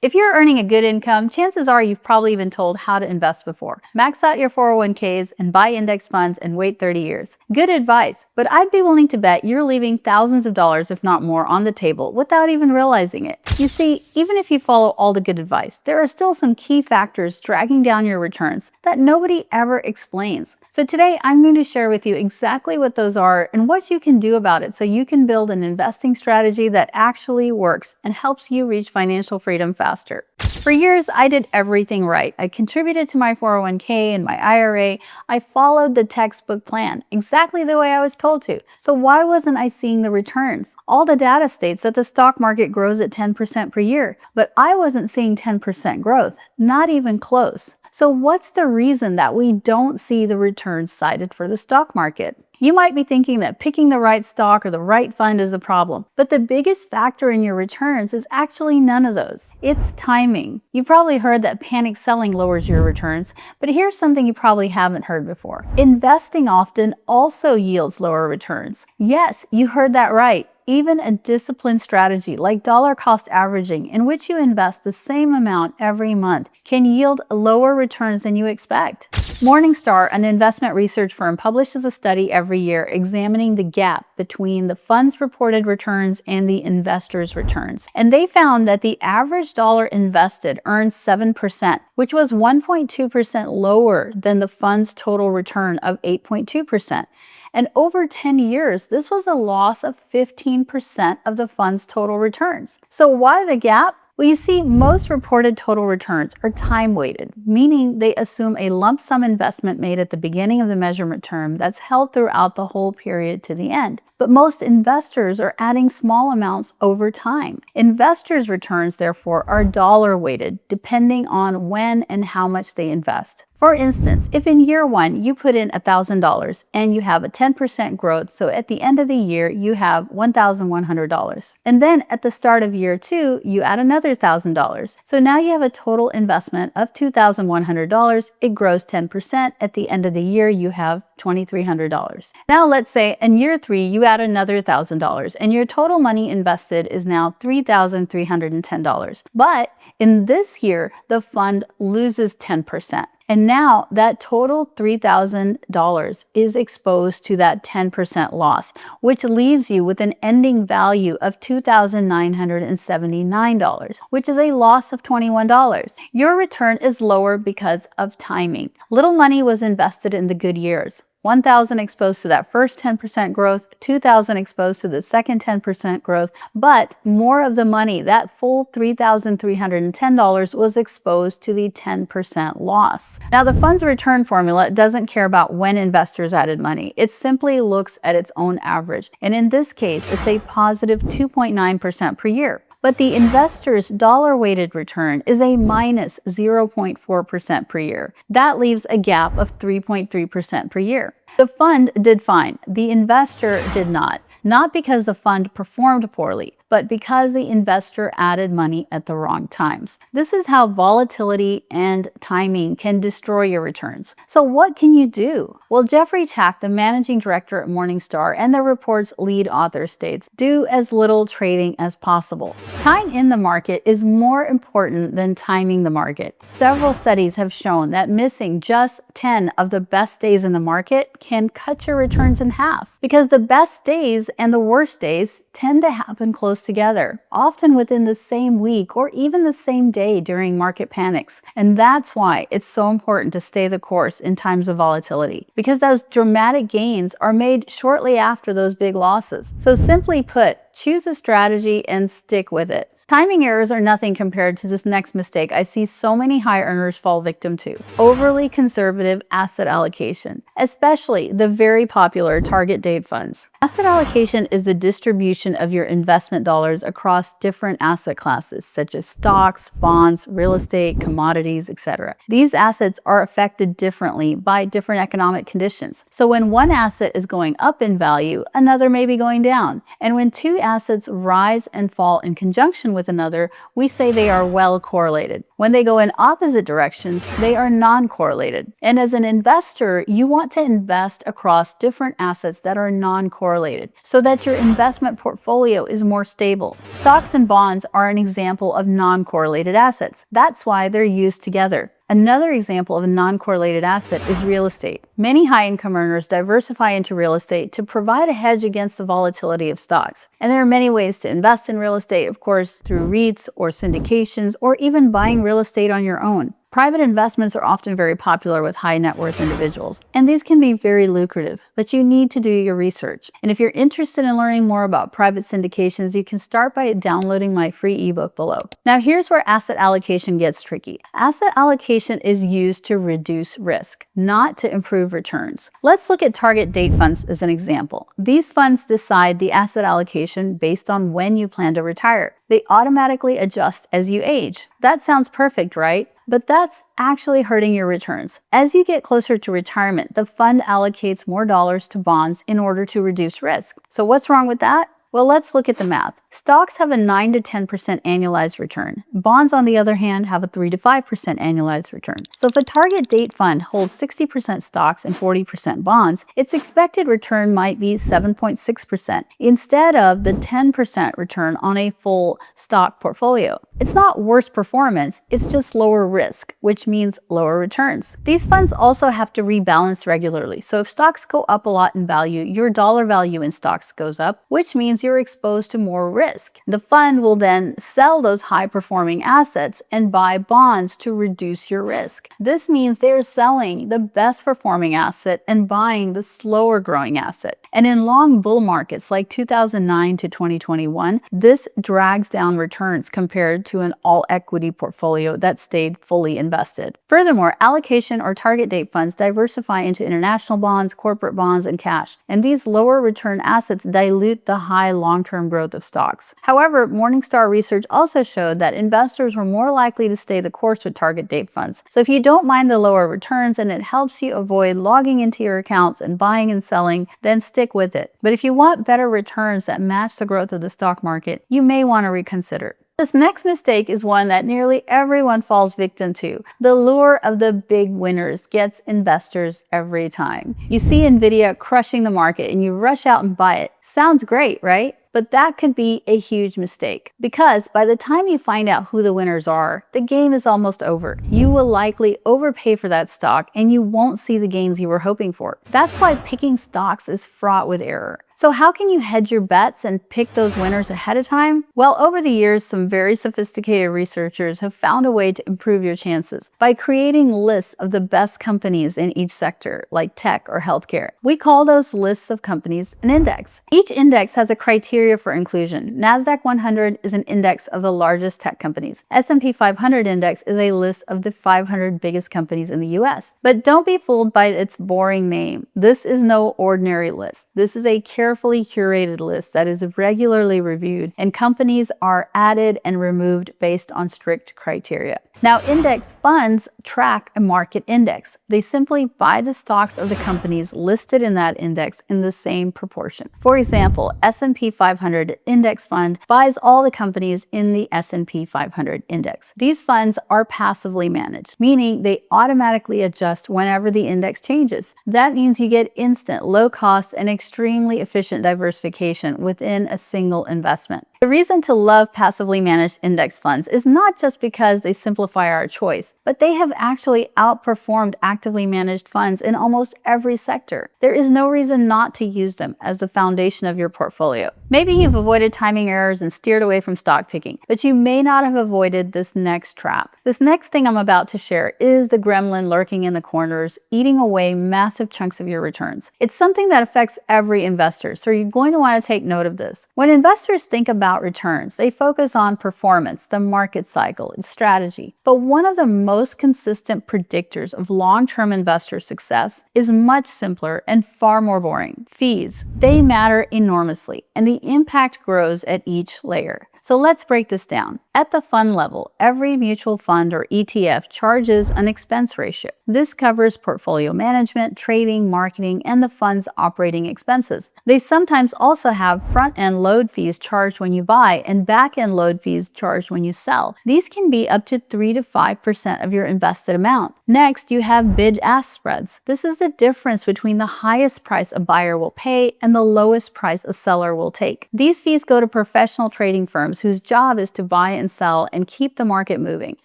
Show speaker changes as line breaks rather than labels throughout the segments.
If you're earning a good income, chances are you've probably been told how to invest before. Max out your 401ks and buy index funds and wait 30 years. Good advice, but I'd be willing to bet you're leaving thousands of dollars, if not more, on the table without even realizing it. You see, even if you follow all the good advice, there are still some key factors dragging down your returns that nobody ever explains. So today, I'm going to share with you exactly what those are and what you can do about it so you can build an investing strategy that actually works and helps you reach financial freedom faster. For years, I did everything right. I contributed to my 401k and my IRA. I followed the textbook plan, exactly the way I was told to. So why wasn't I seeing the returns? All the data states that the stock market grows at 10% per year, but I wasn't seeing 10% growth, not even close. So what's the reason that we don't see the returns cited for the stock market? You might be thinking that picking the right stock or the right fund is the problem, but the biggest factor in your returns is actually none of those. It's timing. You've probably heard that panic selling lowers your returns, but here's something you probably haven't heard before. Investing often also yields lower returns. Yes, you heard that right. Even a disciplined strategy like dollar cost averaging, in which you invest the same amount every month, can yield lower returns than you expect. Morningstar, an investment research firm, publishes a study every year examining the gap between the fund's reported returns and the investor's returns. And they found that the average dollar invested earned 7%, which was 1.2% lower than the fund's total return of 8.2%. And over 10 years, this was a loss of 15% of the fund's total returns. So why the gap? Well, you see, most reported total returns are time-weighted, meaning they assume a lump sum investment made at the beginning of the measurement term that's held throughout the whole period to the end. But most investors are adding small amounts over time. Investors' returns, therefore, are dollar-weighted, depending on when and how much they invest. For instance, if in year one you put in $1,000 and you have a 10% growth, so at the end of the year you have $1,100. And then at the start of year two, you add another $1,000. So now you have a total investment of $2,100. It grows 10%. At the end of the year, you have $2,300. Now let's say in year three, you add another $1,000 and your total money invested is now $3,310. But in this year, the fund loses 10%. And now that total $3,000 is exposed to that 10% loss, which leaves you with an ending value of $2,979, which is a loss of $21. Your return is lower because of timing. Little money was invested in the good years. 1,000 exposed to that first 10% growth, 2,000 exposed to the second 10% growth, but more of the money, that full $3,310, was exposed to the 10% loss. Now, the fund's return formula doesn't care about when investors added money. It simply looks at its own average. And in this case, it's a positive 2.9% per year. But the investor's dollar-weighted return is a minus 0.4% per year. That leaves a gap of 3.3% per year. The fund did fine. The investor did not. Not because the fund performed poorly, but because the investor added money at the wrong times. This is how volatility and timing can destroy your returns. So what can you do? Well, Jeffrey Chack, the managing director at Morningstar and the report's lead author, states, do as little trading as possible. Time in the market is more important than timing the market. Several studies have shown that missing just 10 of the best days in the market can cut your returns in half, because the best days and the worst days tend to happen close together, often within the same week or even the same day during market panics. And that's why it's so important to stay the course in times of volatility, because those dramatic gains are made shortly after those big losses. So simply put, choose a strategy and stick with it. Timing errors are nothing compared to this next mistake I see so many high earners fall victim to: overly conservative asset allocation, especially the very popular target date funds. Asset allocation is the distribution of your investment dollars across different asset classes, such as stocks, bonds, real estate, commodities, etc. These assets are affected differently by different economic conditions. So when one asset is going up in value, another may be going down. And when two assets rise and fall in conjunction with another, we say they are well correlated. When they go in opposite directions, they are non-correlated. And as an investor, you want to invest across different assets that are non-correlated. correlated so that your investment portfolio is more stable. Stocks and bonds are an example of non-correlated assets. That's why they're used together. Another example of a non-correlated asset is real estate. Many high-income earners diversify into real estate to provide a hedge against the volatility of stocks. And there are many ways to invest in real estate, of course, through REITs or syndications, or even buying real estate on your own. Private investments are often very popular with high net worth individuals, and these can be very lucrative, but you need to do your research. And if you're interested in learning more about private syndications, you can start by downloading my free ebook below. Now here's where asset allocation gets tricky. Asset allocation is used to reduce risk, not to improve returns. Let's look at target date funds as an example. These funds decide the asset allocation based on when you plan to retire. They automatically adjust as you age. That sounds perfect, right? But that's actually hurting your returns. As you get closer to retirement, the fund allocates more dollars to bonds in order to reduce risk. So what's wrong with that? Well, let's look at the math. Stocks have a 9 to 10% annualized return. Bonds, on the other hand, have a 3 to 5% annualized return. So if a target date fund holds 60% stocks and 40% bonds, its expected return might be 7.6% instead of the 10% return on a full stock portfolio. It's not worse performance, it's just lower risk, which means lower returns. These funds also have to rebalance regularly. So if stocks go up a lot in value, your dollar value in stocks goes up, which means you're exposed to more risk. The fund will then sell those high-performing assets and buy bonds to reduce your risk. This means they're selling the best-performing asset and buying the slower-growing asset. And in long bull markets like 2009 to 2021, this drags down returns compared to an all-equity portfolio that stayed fully invested. Furthermore, allocation or target date funds diversify into international bonds, corporate bonds, and cash. And these lower return assets dilute the high long-term growth of stocks. However, Morningstar research also showed that investors were more likely to stay the course with target date funds. So if you don't mind the lower returns and it helps you avoid logging into your accounts and buying and selling, then stick with it. But if you want better returns that match the growth of the stock market, you may want to reconsider. This next mistake is one that nearly everyone falls victim to. The lure of the big winners gets investors every time. You see Nvidia crushing the market and you rush out and buy it. Sounds great, right? But that could be a huge mistake because by the time you find out who the winners are, the game is almost over. You will likely overpay for that stock and you won't see the gains you were hoping for. That's why picking stocks is fraught with error. So how can you hedge your bets and pick those winners ahead of time? Well, over the years, some very sophisticated researchers have found a way to improve your chances by creating lists of the best companies in each sector, like tech or healthcare. We call those lists of companies an index. Each index has a criteria for inclusion. NASDAQ 100 is an index of the largest tech companies. S&P 500 index is a list of the 500 biggest companies in the US. But don't be fooled by its boring name. This is no ordinary list. This is a carefully curated list that is regularly reviewed, and companies are added and removed based on strict criteria. Now, index funds track a market index. They simply buy the stocks of the companies listed in that index in the same proportion. For example, S&P 500 index fund buys all the companies in the S&P 500 index. These funds are passively managed, meaning they automatically adjust whenever the index changes. That means you get instant, low cost, and extremely efficient diversification within a single investment. The reason to love passively managed index funds is not just because they simplify our choice, but they have actually outperformed actively managed funds in almost every sector. There is no reason not to use them as the foundation of your portfolio. Maybe you've avoided timing errors and steered away from stock picking, but you may not have avoided this next trap. This next thing I'm about to share is the gremlin lurking in the corners, eating away massive chunks of your returns. It's something that affects every investor, so you're going to want to take note of this. When investors think about returns, they focus on performance, the market cycle, and strategy. But one of the most consistent predictors of long-term investor success is much simpler and far more boring: fees. They matter enormously, and the impact grows at each layer. So let's break this down. At the fund level, every mutual fund or ETF charges an expense ratio. This covers portfolio management, trading, marketing, and the fund's operating expenses. They sometimes also have front-end load fees charged when you buy and back-end load fees charged when you sell. These can be up to 3 to 5% of your invested amount. Next, you have bid-ask spreads. This is the difference between the highest price a buyer will pay and the lowest price a seller will take. These fees go to professional trading firms whose job is to buy and sell and keep the market moving.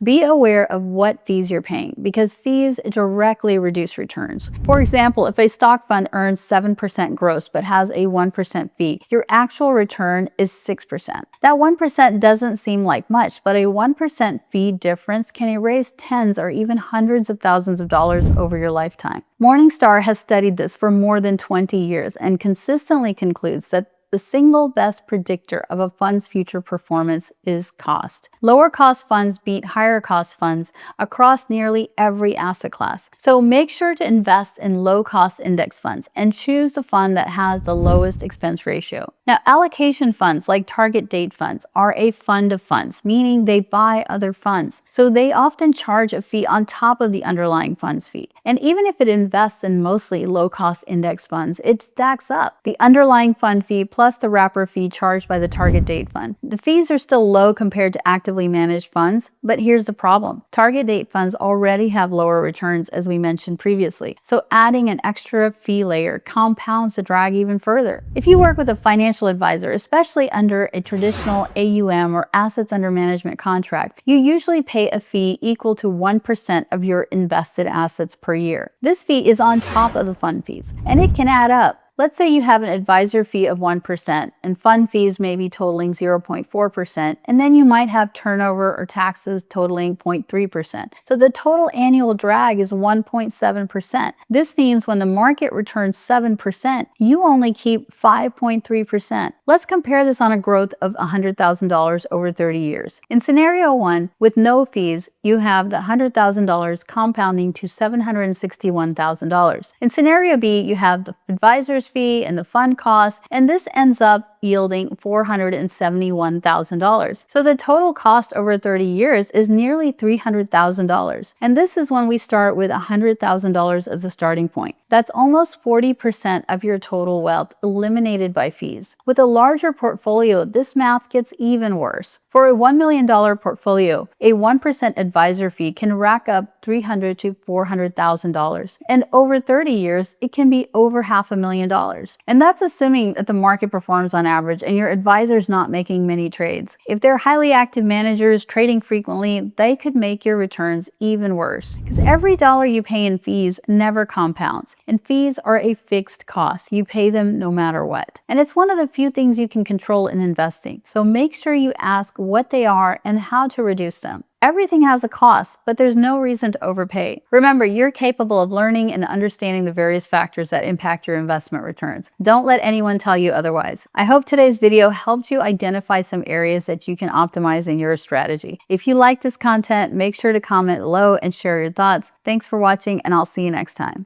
Be aware of what fees you're paying because fees directly reduce returns. For example, if a stock fund earns 7% gross but has a 1% fee, your actual return is 6%. That 1% doesn't seem like much, but a 1% fee difference can erase tens or even hundreds of thousands of dollars over your lifetime. Morningstar has studied this for more than 20 years and consistently concludes that the single best predictor of a fund's future performance is cost. Lower cost funds beat higher cost funds across nearly every asset class. So make sure to invest in low cost index funds and choose the fund that has the lowest expense ratio. Now, allocation funds like target date funds are a fund of funds, meaning they buy other funds. So they often charge a fee on top of the underlying fund's fee. And even if it invests in mostly low cost index funds, it stacks up. The underlying fund fee plus the wrapper fee charged by the target date fund. The fees are still low compared to actively managed funds, but here's the problem. Target date funds already have lower returns as we mentioned previously, so adding an extra fee layer compounds the drag even further. If you work with a financial advisor, especially under a traditional AUM or assets under management contract, you usually pay a fee equal to 1% of your invested assets per year. This fee is on top of the fund fees, and it can add up. Let's say you have an advisor fee of 1% and fund fees may be totaling 0.4%, and then you might have turnover or taxes totaling 0.3%. So the total annual drag is 1.7%. This means when the market returns 7%, you only keep 5.3%. Let's compare this on a growth of $100,000 over 30 years. In scenario 1, with no fees, you have the $100,000 compounding to $761,000. In scenario B, you have the advisor's fee and the fund cost, and this ends up yielding $471,000. So the total cost over 30 years is nearly $300,000. And this is when we start with $100,000 as a starting point. That's almost 40% of your total wealth eliminated by fees. With a larger portfolio, this math gets even worse. For a $1 million portfolio, a 1% advisor fee can rack up $300,000 to $400,000. And over 30 years, it can be over $500,000. And that's assuming that the market performs on average and your advisor's not making many trades. If they're highly active managers trading frequently, they could make your returns even worse. Because every dollar you pay in fees never compounds. And fees are a fixed cost. You pay them no matter what. And it's one of the few things you can control in investing. So make sure you ask what they are and how to reduce them. Everything has a cost, but there's no reason to overpay. Remember, you're capable of learning and understanding the various factors that impact your investment returns. Don't let anyone tell you otherwise. I hope today's video helped you identify some areas that you can optimize in your strategy. If you like this content, make sure to comment below and share your thoughts. Thanks for watching, and I'll see you next time.